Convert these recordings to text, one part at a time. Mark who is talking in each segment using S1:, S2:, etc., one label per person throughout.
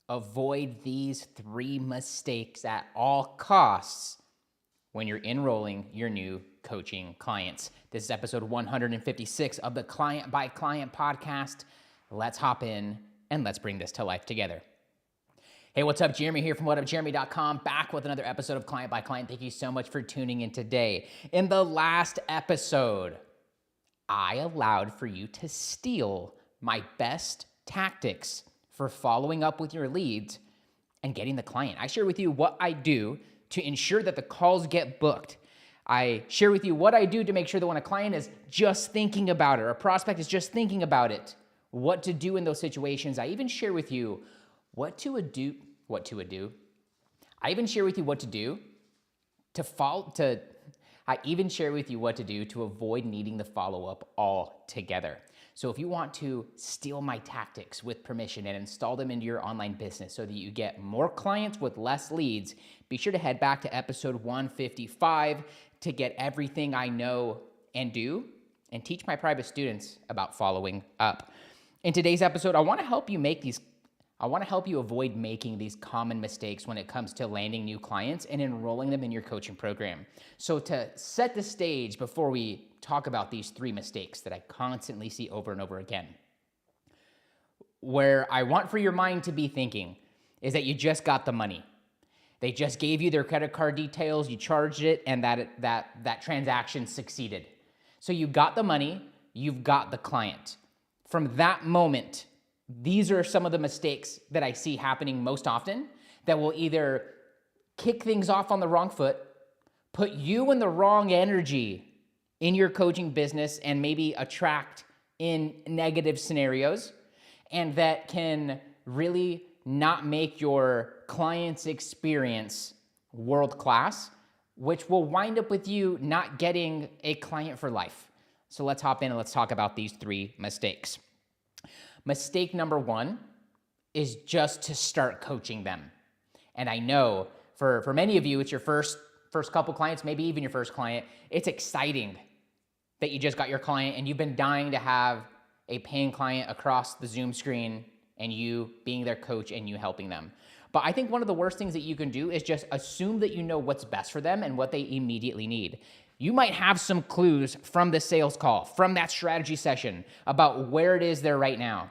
S1: avoid these 3 mistakes at all costs when you're enrolling your new coaching clients. This is episode 156 of the Client by Client podcast. Let's hop in and let's bring this to life together. Hey, what's up? Jeremy here from whatupjeremy.com, back with another episode of Client by Client. Thank you so much for tuning in today. In the last episode, I allowed for you to steal my best tactics for following up with your leads and getting the client. I share with you what I do to ensure that the calls get booked. I share with you what I do to make sure that when a client is just thinking about it, or a prospect is just thinking about it, what to do in those situations. I even share with you what to do. I even share with you what to do to avoid needing the follow-up altogether. So if you want to steal my tactics with permission and install them into your online business so that you get more clients with less leads, be sure to head back to episode 155 to get everything I know and do and teach my private students about following up. In today's episode, I want to help you avoid making these common mistakes when it comes to landing new clients and enrolling them in your coaching program. So to set the stage before we talk about these 3 mistakes that I constantly see over and over again, where I want for your mind to be thinking is that you just got the money. They just gave you their credit card details, you charged it, and that transaction succeeded. So you got the money, you've got the client. From that moment, these are some of the mistakes that I see happening most often that will either kick things off on the wrong foot, put you in the wrong energy in your coaching business, and maybe attract in negative scenarios, and that can really not make your client's experience world-class, which will wind up with you not getting a client for life. So let's hop in and let's talk about these 3 mistakes. Mistake number 1 is just to start coaching them. And I know for many of you, it's your first couple clients, maybe even your first client. It's exciting that you just got your client and you've been dying to have a paying client across the Zoom screen and you being their coach and you helping them. But I think one of the worst things that you can do is just assume that you know what's best for them and what they immediately need. You might have some clues from the sales call, from that strategy session about where it is they're right now,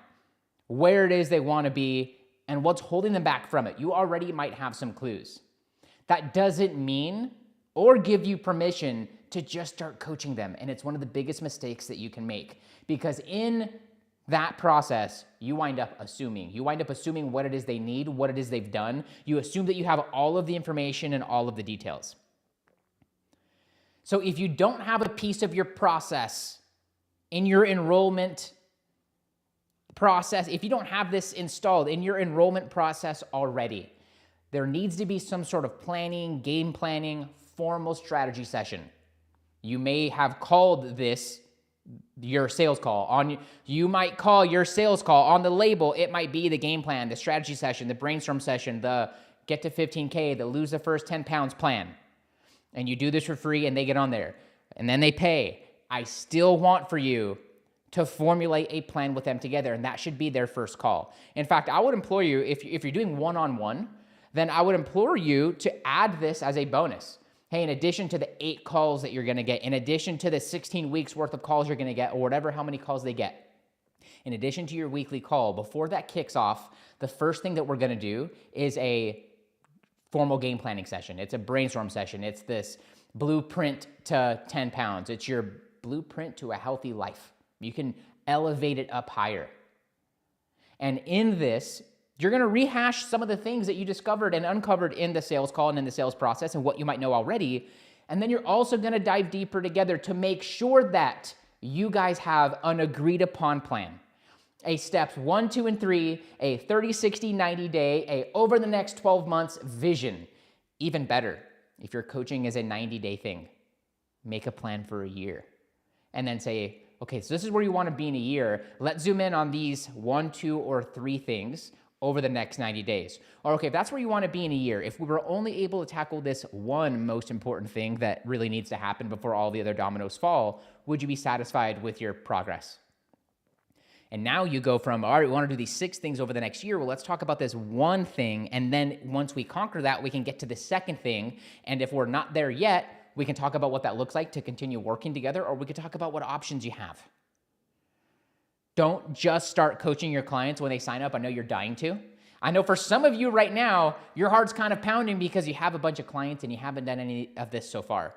S1: where it is they want to be, and what's holding them back from it. You already might have some clues. That doesn't mean or give you permission to just start coaching them. And it's one of the biggest mistakes that you can make, because in that process, you wind up assuming. You wind up assuming what it is they need, what it is they've done. You assume that you have all of the information and all of the details. So if you don't have a piece of your process in your enrollment process, if you don't have this installed in your enrollment process already, there needs to be some sort of planning, game planning, formal strategy session. You may have called this your sales call. You might call your sales call on the label. It might be the game plan, the strategy session, the brainstorm session, the get to 15K, the lose the first 10 pounds plan. And you do this for free and they get on there and then they pay. I still want for you to formulate a plan with them together, and that should be their first call. In fact, I would implore you, if you're doing one-on-one, then I would implore you to add this as a bonus. Hey, in addition to the 8 calls that you're gonna get, in addition to the 16 weeks worth of calls you're gonna get, or whatever, how many calls they get, in addition to your weekly call, before that kicks off, the first thing that we're gonna do is a formal game planning session. It's a brainstorm session. It's this blueprint to 10 pounds. It's your blueprint to a healthy life. You can elevate it up higher. And in this, you're going to rehash some of the things that you discovered and uncovered in the sales call and in the sales process and what you might know already. And then you're also going to dive deeper together to make sure that you guys have an agreed upon plan. A steps 1, 2, and 3, a 30, 60, 90 day, a over the next 12 months vision. Even better, if your coaching is a 90-day thing, make a plan for a year. And then say, okay, so this is where you want to be in a year. Let's zoom in on these 1, 2, or 3 things over the next 90 days. Or okay, if that's where you want to be in a year, if we were only able to tackle this one most important thing that really needs to happen before all the other dominoes fall, would you be satisfied with your progress? And now you go from, all right, we want to do these 6 things over the next year. Well, let's talk about this one thing. And then once we conquer that, we can get to the second thing. And if we're not there yet, we can talk about what that looks like to continue working together, or we could talk about what options you have. Don't just start coaching your clients when they sign up. I know you're dying to. I know for some of you right now, your heart's kind of pounding because you have a bunch of clients and you haven't done any of this so far.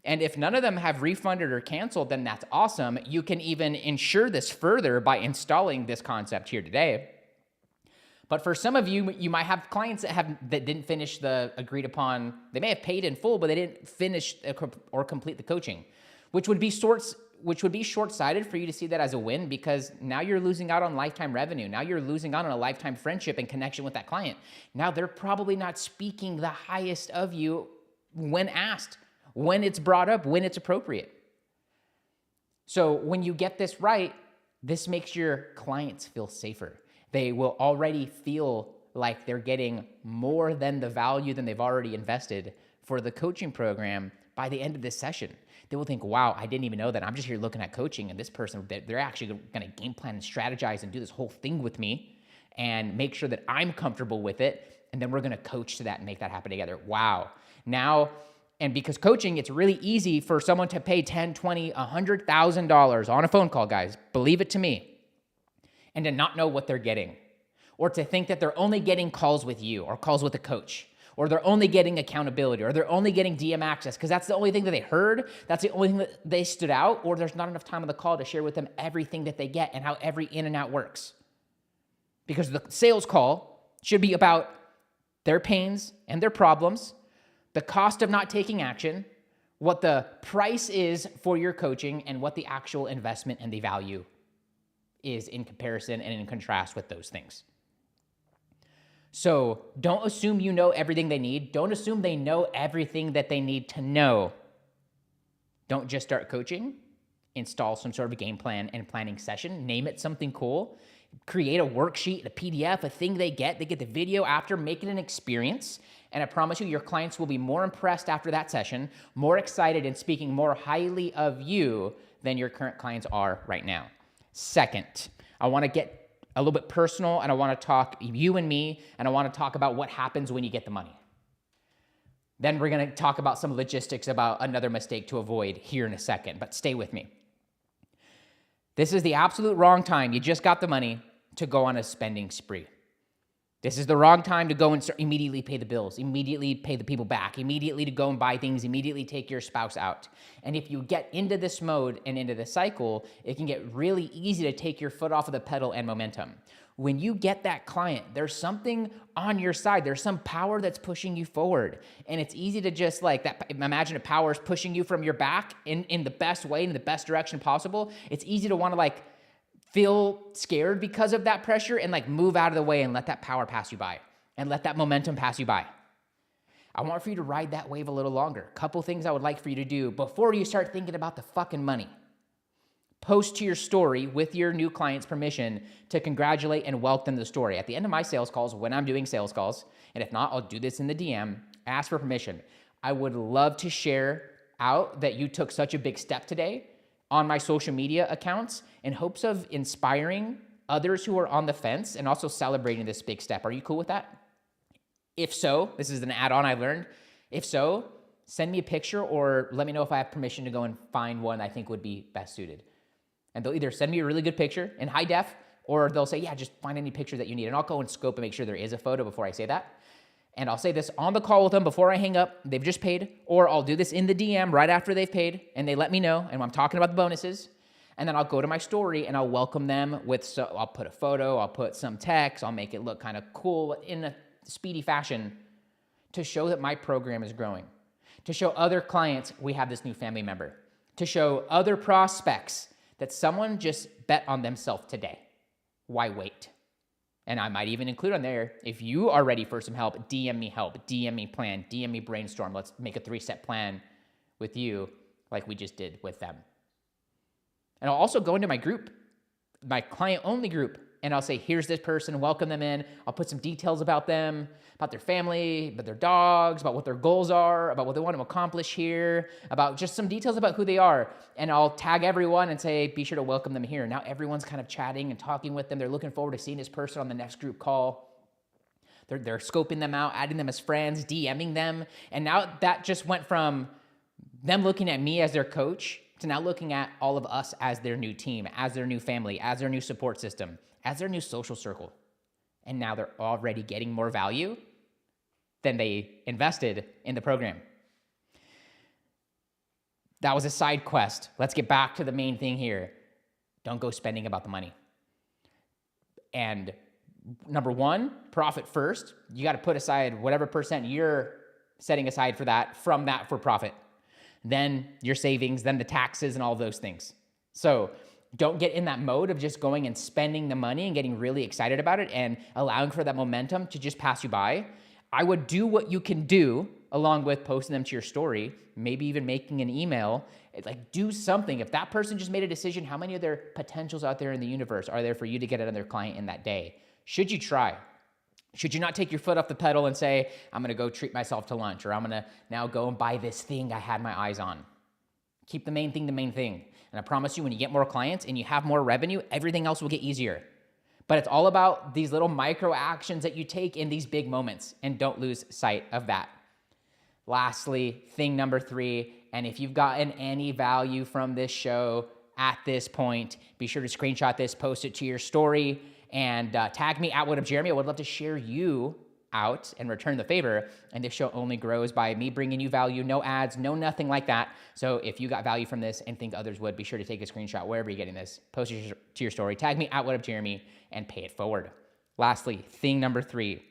S1: And if none of them have refunded or canceled, then that's awesome. You can even ensure this further by installing this concept here today. But for some of you, you might have clients that didn't finish the agreed upon. They may have paid in full, but they didn't finish or complete the coaching, which would be short-sighted for you to see that as a win, because now you're losing out on lifetime revenue. Now you're losing out on a lifetime friendship and connection with that client. Now they're probably not speaking the highest of you when asked, when it's brought up, when it's appropriate. So when you get this right, this makes your clients feel safer. They will already feel like they're getting more than the value than they've already invested for the coaching program by the end of this session. They will think, wow, I didn't even know that. I'm just here looking at coaching, and this person, they're actually going to game plan and strategize and do this whole thing with me and make sure that I'm comfortable with it. And then we're going to coach to that and make that happen together. Wow. Now, and because coaching, it's really easy for someone to pay $10, $20, $100,000 on a phone call, guys. Believe it to me. And to not know what they're getting. Or to think that they're only getting calls with you or calls with a coach. Or they're only getting accountability, or they're only getting DM access because that's the only thing that they heard. That's the only thing that they stood out, or there's not enough time on the call to share with them everything that they get and how every in and out works. Because the sales call should be about their pains and their problems, the cost of not taking action, what the price is for your coaching, and what the actual investment and the value is in comparison and in contrast with those things. So don't assume you know everything they need. Don't assume they know everything that they need to know. Don't just start coaching. Install some sort of game plan and planning session. Name it something cool. Create a worksheet, a PDF, a thing they get. They get the video after. Make it an experience. And I promise you, your clients will be more impressed after that session, more excited and speaking more highly of you than your current clients are right now. Second, I want to get a little bit personal, and I want to talk you and me, and I want to talk about what happens when you get the money. Then we're going to talk about some logistics about another mistake to avoid here in a second, but stay with me. This is the absolute wrong time. You just got the money to go on a spending spree. This is the wrong time to go and immediately pay the bills, immediately pay the people back, immediately to go and buy things, immediately take your spouse out. And if you get into this mode and into this cycle, it can get really easy to take your foot off of the pedal and momentum. When you get that client, there's something on your side. There's some power that's pushing you forward. And it's easy to just like that. Imagine a power is pushing you from your back in the best way, in the best direction possible. It's easy to want to like feel scared because of that pressure and like move out of the way and let that power pass you by and let that momentum pass you by. I want for you to ride that wave a little longer. Couple things I would like for you to do before you start thinking about the fucking money. Post to your story with your new client's permission to congratulate and welcome the story. At the end of my sales calls, when I'm doing sales calls, and if not, I'll do this in the DM, ask for permission. I would love to share out that you took such a big step today on my social media accounts in hopes of inspiring others who are on the fence and also celebrating this big step. Are you cool with that? If so, this is an add-on I learned. If so, send me a picture or let me know if I have permission to go and find one I think would be best suited. And they'll either send me a really good picture in high def, or they'll say, yeah, just find any picture that you need. And I'll go and scope and make sure there is a photo before I say that. And I'll say this on the call with them before I hang up. They've just paid. Or I'll do this in the DM right after they've paid and they let me know. And I'm talking about the bonuses. And then I'll go to my story and I'll welcome them with, I'll put a photo, I'll put some text, I'll make it look kind of cool in a speedy fashion to show that my program is growing. To show other clients we have this new family member. To show other prospects that someone just bet on themselves today. Why wait? And I might even include on there, if you are ready for some help, DM me plan, DM me brainstorm. Let's make a 3-step plan with you like we just did with them. And I'll also go into my group, my client-only group, and I'll say, here's this person, welcome them in. I'll put some details about them, about their family, about their dogs, about what their goals are, about what they want to accomplish here, about just some details about who they are. And I'll tag everyone and say, be sure to welcome them here. Now everyone's kind of chatting and talking with them. They're looking forward to seeing this person on the next group call. They're scoping them out, adding them as friends, DMing them. And now that just went from them looking at me as their coach to now looking at all of us as their new team, as their new family, as their new support system, as their new social circle. And now they're already getting more value than they invested in the program. That was a side quest. Let's get back to the main thing here. Don't go spending about the money. And number one, profit first. You got to put aside whatever percent you're setting aside for that, from that for profit. Then your savings, then the taxes and all those things. So don't get in that mode of just going and spending the money and getting really excited about it and allowing for that momentum to just pass you by. I would do what you can do along with posting them to your story, maybe even making an email. Like, do something. If that person just made a decision, how many other potentials out there in the universe are there for you to get another client in that day? Should you try? Should you not take your foot off the pedal and say, I'm going to go treat myself to lunch, or I'm going to now go and buy this thing I had my eyes on? Keep the main thing the main thing. And I promise you, when you get more clients and you have more revenue, everything else will get easier. But it's all about these little micro actions that you take in these big moments, and don't lose sight of that. Lastly, thing number 3, and if you've gotten any value from this show at this point, be sure to screenshot this, post it to your story, and tag me at @WhatUpJeremy. I would love to share you out and return the favor. And this show only grows by me bringing you value, no ads, no nothing like that. So if you got value from this and think others would, be sure to take a screenshot wherever you're getting this, post it to your story, tag me at @WhatUpJeremy, and pay it forward. Lastly, thing number 3,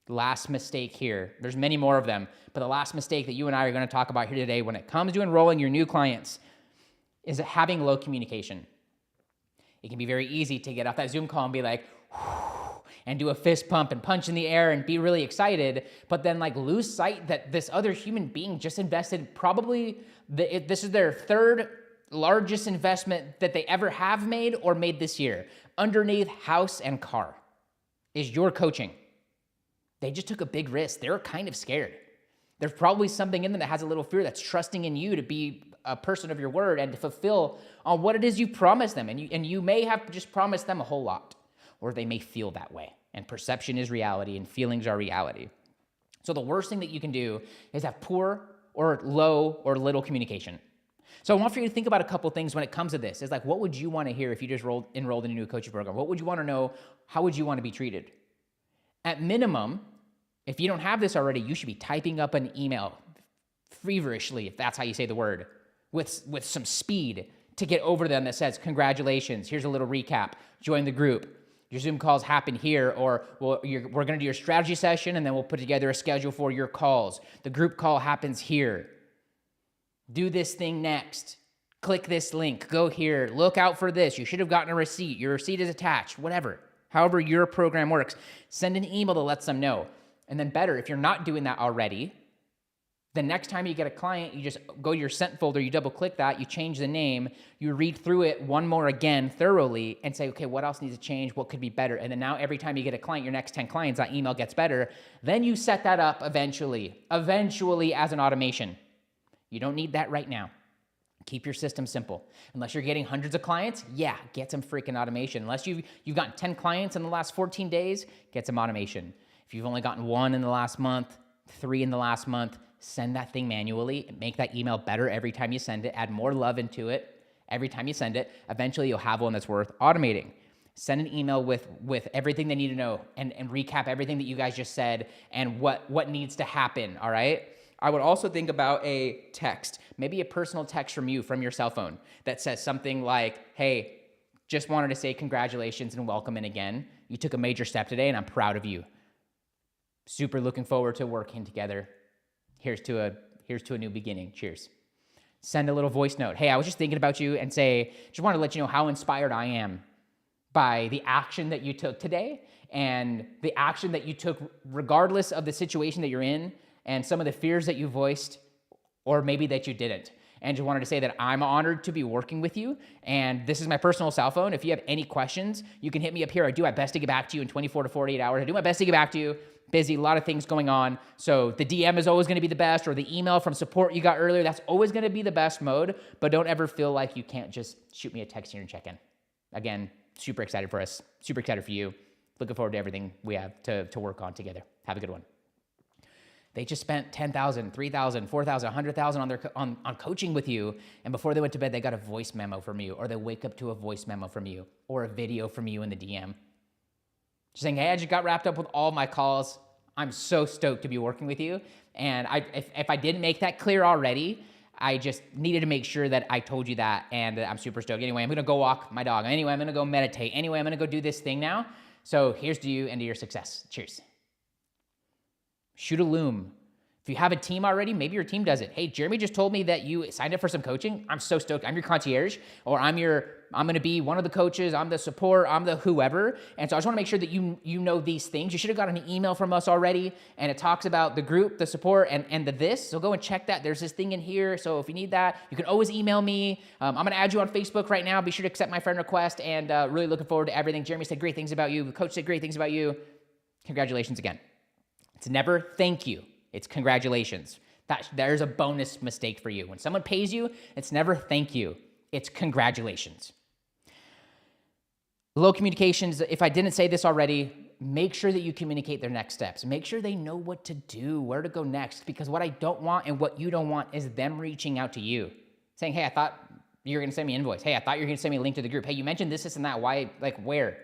S1: last mistake here. There's many more of them, but the last mistake that you and I are going to talk about here today when it comes to enrolling your new clients is having low communication. It can be very easy to get off that Zoom call and be like, and do a fist pump and punch in the air and be really excited, but then like lose sight that this other human being just invested probably, this is their 3rd largest investment that they ever have made or made this year. Underneath house and car is your coaching. They just took a big risk. They're kind of scared. There's probably something in them that has a little fear that's trusting in you to be a person of your word and to fulfill on what it is you promised them. And you may have just promised them a whole lot, or they may feel that way. And perception is reality and feelings are reality. So the worst thing that you can do is have poor or low or little communication. So I want for you to think about a couple things when it comes to this. It's like, what would you want to hear if you just enrolled in a new coaching program? What would you want to know? How would you want to be treated? At minimum, if you don't have this already, you should be typing up an email feverishly, if that's how you say the word, with some speed to get over to them that says, congratulations, here's a little recap, join the group. Your Zoom calls happen here, or we're going to do your strategy session, and then we'll put together a schedule for your calls. The group call happens here. Do this thing next. Click this link. Go here. Look out for this. You should have gotten a receipt. Your receipt is attached. Whatever. However your program works. Send an email that lets them know. And then better, if you're not doing that already, the next time you get a client, you just go to your sent folder, you double click that, you change the name, you read through it one more again thoroughly and say, okay, what else needs to change? What could be better? And then now every time you get a client, your next 10 clients, that email gets better. Then you set that up eventually as an automation. You don't need that right now. Keep your system simple. Unless you're getting hundreds of clients, yeah, get some freaking automation. Unless you've gotten 10 clients in the last 14 days, get some automation. If you've only gotten 1 in the last month, 3 in the last month, send that thing manually and make that email better every time you send it. Add more love into it every time you send it. Eventually, you'll have one that's worth automating. Send an email with everything they need to know and recap everything that you guys just said and what needs to happen, all right? I would also think about a text, maybe a personal text from you, from your cell phone, that says something like, hey, just wanted to say congratulations and welcome in again. You took a major step today, and I'm proud of you. Super looking forward to working together. Here's to a new beginning. Cheers. Send a little voice note. Hey, I was just thinking about you, and just want to let you know how inspired I am by the action that you took today and the action that you took regardless of the situation that you're in and some of the fears that you voiced or maybe that you didn't. And just wanted to say that I'm honored to be working with you. And this is my personal cell phone. If you have any questions, you can hit me up here. I do my best to get back to you in 24 to 48 hours. I do my best to get back to you. Busy, a lot of things going on. So the DM is always going to be the best, or the email from support you got earlier, that's always going to be the best mode. But don't ever feel like you can't just shoot me a text here and check in. Again, super excited for us. Super excited for you. Looking forward to everything we have to work on together. Have a good one. They just spent $10,000, $3,000, $4,000, $100,000 on coaching with you. And before they went to bed, they got a voice memo from you, or they wake up to a voice memo from you, or a video from you in the DM. Just saying, hey, I just got wrapped up with all my calls. I'm so stoked to be working with you. And if I didn't make that clear already, I just needed to make sure that I told you that. And I'm super stoked. Anyway, I'm going to go walk my dog. Anyway, I'm going to go meditate. Anyway, I'm going to go do this thing now. So here's to you and to your success. Cheers. Shoot a loom. If you have a team already, maybe your team does it. Hey, Jeremy just told me that you signed up for some coaching. I'm so stoked. I'm your concierge, or I'm going to be one of the coaches. I'm the support. I'm the whoever. And so I just want to make sure that you know these things. You should have gotten an email from us already, and it talks about the group, the support, and the this. So go and check that. There's this thing in here. So if you need that, you can always email me. I'm going to add you on Facebook right now. Be sure to accept my friend request, and really looking forward to everything. Jeremy said great things about you. The coach said great things about you. Congratulations again. It's never thank you. It's congratulations. There's a bonus mistake for you. When someone pays you, it's never thank you. It's congratulations. Low communications, if I didn't say this already, make sure that you communicate their next steps. Make sure they know what to do, where to go next, because what I don't want and what you don't want is them reaching out to you, saying, hey, I thought you were going to send me an invoice. Hey, I thought you were going to send me a link to the group. Hey, you mentioned this, and that. Why, where?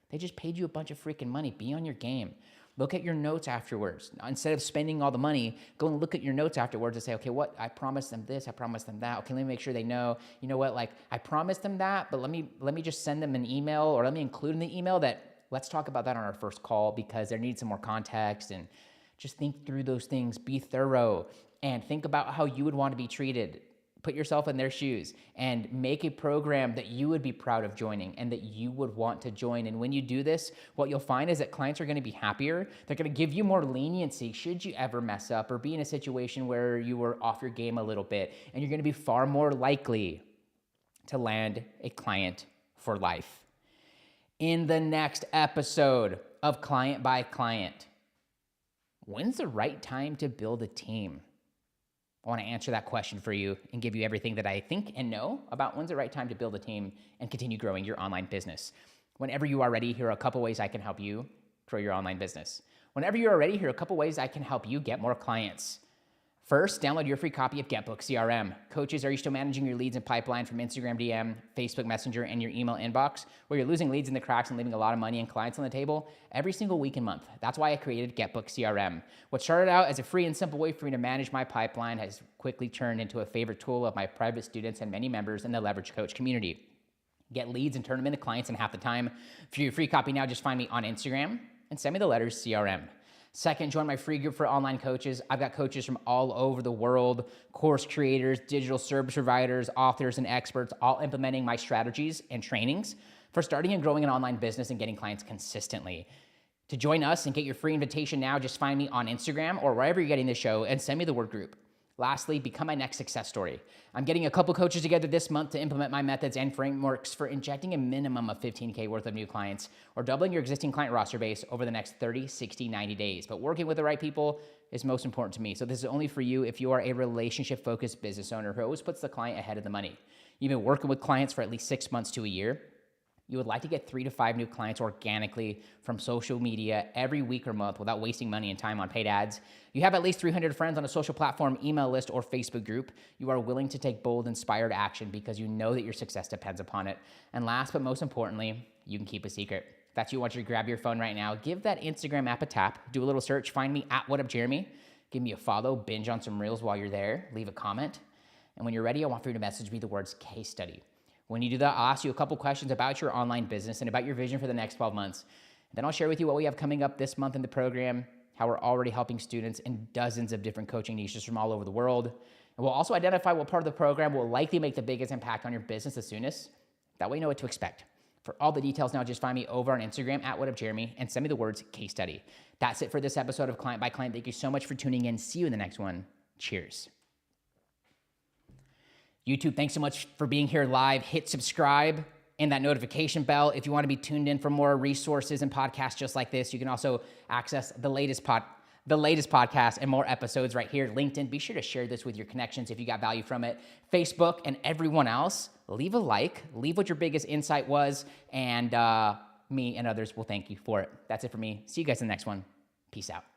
S1: They just paid you a bunch of freaking money. Be on your game. Look at your notes afterwards. Instead of spending all the money, go and look at your notes afterwards and say, okay, what? I promised them this. I promised them that. Okay, let me make sure they know. You know what? I promised them that, but let me just send them an email, or let me include in the email that let's talk about that on our first call, because there needs some more context. And just think through those things. Be thorough and think about how you would want to be treated. Put yourself in their shoes and make a program that you would be proud of joining and that you would want to join. And when you do this, what you'll find is that clients are going to be happier. They're going to give you more leniency should you ever mess up or be in a situation where you were off your game a little bit. And you're going to be far more likely to land a client for life. In the next episode of Client by Client, when's the right time to build a team? I want to answer that question for you and give you everything that I think and know about when's the right time to build a team and continue growing your online business. Whenever you are ready, here are a couple ways I can help you grow your online business. Whenever you are ready, here are a couple ways I can help you get more clients. First, download your free copy of GetBookedCRM. Coaches, are you still managing your leads and pipeline from Instagram DM, Facebook Messenger, and your email inbox, where you're losing leads in the cracks and leaving a lot of money and clients on the table every single week and month? That's why I created GetBookedCRM. What started out as a free and simple way for me to manage my pipeline has quickly turned into a favorite tool of my private students and many members in the Leverage Coach community. Get leads and turn them into clients in half the time. For your free copy now, just find me on Instagram and send me the letters CRM. Second, join my free group for online coaches. I've got coaches from all over the world, course creators, digital service providers, authors, and experts, all implementing my strategies and trainings for starting and growing an online business and getting clients consistently. To join us and get your free invitation now, just find me on Instagram or wherever you're getting this show and send me the word group. Lastly, become my next success story. I'm getting a couple coaches together this month to implement my methods and frameworks for injecting a minimum of $15K worth of new clients or doubling your existing client roster base over the next 30, 60, 90 days. But working with the right people is most important to me. So this is only for you if you are a relationship-focused business owner who always puts the client ahead of the money. You've been working with clients for at least 6 months to a year. You would like to get 3 to 5 new clients organically from social media every week or month without wasting money and time on paid ads. You have at least 300 friends on a social platform, email list, or Facebook group. You are willing to take bold, inspired action because you know that your success depends upon it. And last but most importantly, you can keep a secret. If that's you, I want you to grab your phone right now, give that Instagram app a tap, do a little search, find me at WhatUpJeremy, give me a follow, binge on some reels while you're there, leave a comment. And when you're ready, I want for you to message me the words case study. When you do that, I'll ask you a couple questions about your online business and about your vision for the next 12 months. Then I'll share with you what we have coming up this month in the program, how we're already helping students in dozens of different coaching niches from all over the world. And we'll also identify what part of the program will likely make the biggest impact on your business the soonest. That way you know what to expect. For all the details now, just find me over on Instagram at WhatUpJeremy and send me the words case study. That's it for this episode of Client by Client. Thank you so much for tuning in. See you in the next one. Cheers. YouTube, thanks so much for being here live. Hit subscribe and that notification bell if you want to be tuned in for more resources and podcasts just like this. You can also access the latest podcast and more episodes right here. LinkedIn, be sure to share this with your connections if you got value from it. Facebook and everyone else, leave a like, leave what your biggest insight was, and me and others will thank you for it. That's it for me. See you guys in the next one. Peace out.